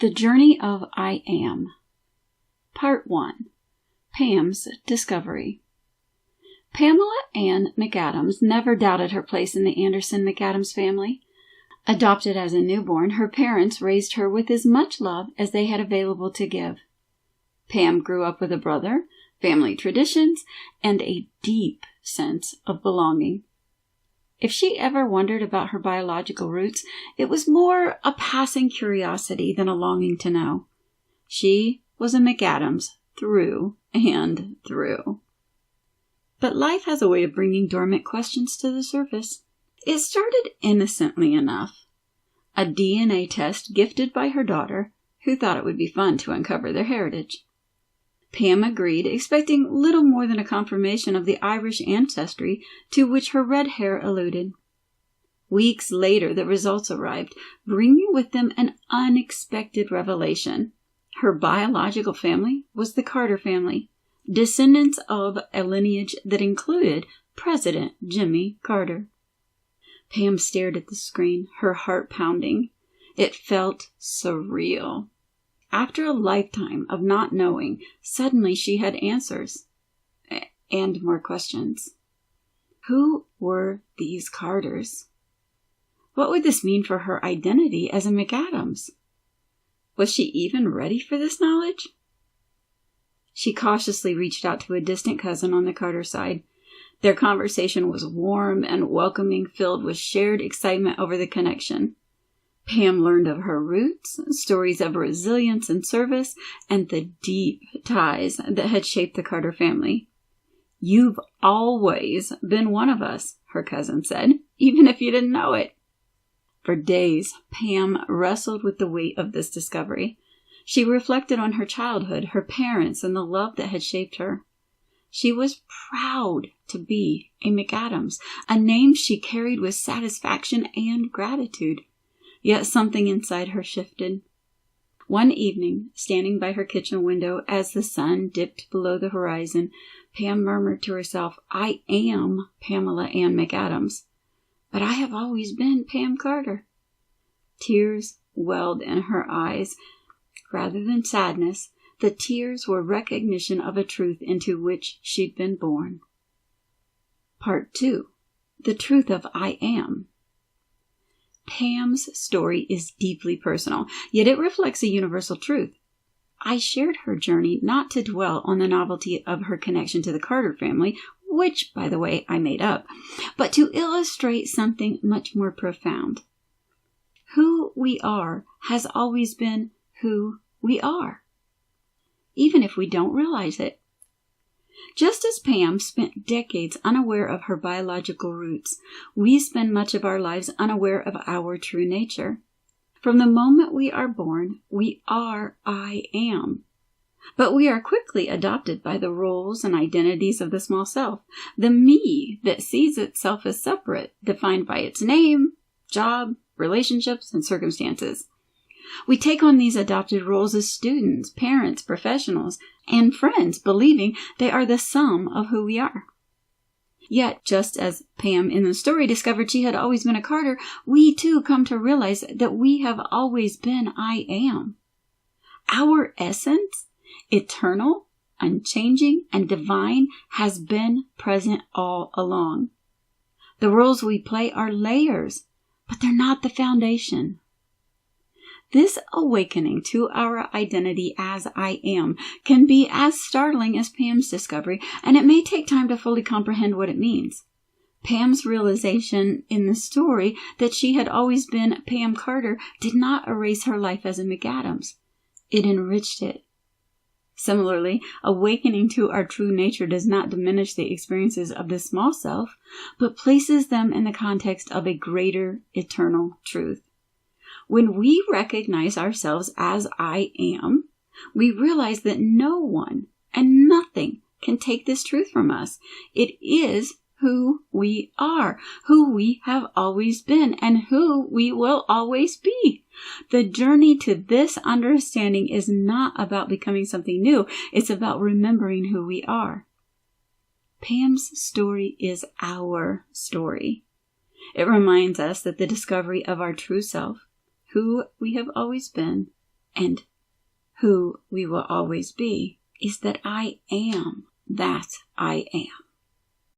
The Journey of I Am. Part 1. Pam's Discovery. Pamela Ann McAdams never doubted her place in the Anderson-McAdams family. Adopted as a newborn, her parents raised her with as much love as they had available to give. Pam grew up with a brother, family traditions, and a deep sense of belonging. If she ever wondered about her biological roots, it was more a passing curiosity than a longing to know. She was a McAdams through and through. But life has a way of bringing dormant questions to the surface. It started innocently enough. A DNA test gifted by her daughter, who thought it would be fun to uncover their heritage. Pam agreed, expecting little more than a confirmation of the Irish ancestry to which her red hair alluded. Weeks later, the results arrived, bringing with them an unexpected revelation. Her biological family was the Carter family, descendants of a lineage that included President Jimmy Carter. Pam stared at the screen, her heart pounding. It felt surreal. After a lifetime of not knowing, suddenly she had answers. And more questions. Who were these Carters? What would this mean for her identity as a McAdams? Was she even ready for this knowledge? She cautiously reached out to a distant cousin on the Carter side. Their conversation was warm and welcoming, filled with shared excitement over the connection. Pam learned of her roots, stories of resilience and service, and the deep ties that had shaped the Carter family. "You've always been one of us," her cousin said, "even if you didn't know it." For days, Pam wrestled with the weight of this discovery. She reflected on her childhood, her parents, and the love that had shaped her. She was proud to be a McAdams, a name she carried with satisfaction and gratitude. Yet something inside her shifted. One evening, standing by her kitchen window as the sun dipped below the horizon, Pam murmured to herself, "I am Pamela Ann McAdams, but I have always been Pam Carter." Tears welled in her eyes. Rather than sadness, the tears were recognition of a truth into which she'd been born. Part 2. The Truth of I Am. Pam's story is deeply personal, yet it reflects a universal truth. I shared her journey not to dwell on the novelty of her connection to the Carter family, which, by the way, I made up, but to illustrate something much more profound. Who we are has always been who we are, even if we don't realize it. Just as Pam spent decades unaware of her biological roots, we spend much of our lives unaware of our true nature. From the moment we are born, we are I am. But we are quickly adopted by the roles and identities of the small self, the me that sees itself as separate, defined by its name, job, relationships, and circumstances. We take on these adopted roles as students, parents, professionals, and friends, believing they are the sum of who we are. Yet, just as Pam in the story discovered she had always been a Carter, we too come to realize that we have always been I am. Our essence, eternal, unchanging, and divine, has been present all along. The roles we play are layers, but they're not the foundation. This awakening to our identity as I am can be as startling as Pam's discovery, and it may take time to fully comprehend what it means. Pam's realization in the story that she had always been Pam Carter did not erase her life as a McAdams. It enriched it. Similarly, awakening to our true nature does not diminish the experiences of the small self, but places them in the context of a greater eternal truth. When we recognize ourselves as I am, we realize that no one and nothing can take this truth from us. It is who we are, who we have always been, and who we will always be. The journey to this understanding is not about becoming something new. It's about remembering who we are. Pam's story is our story. It reminds us that the discovery of our true self, who we have always been, and who we will always be is that I am that I am.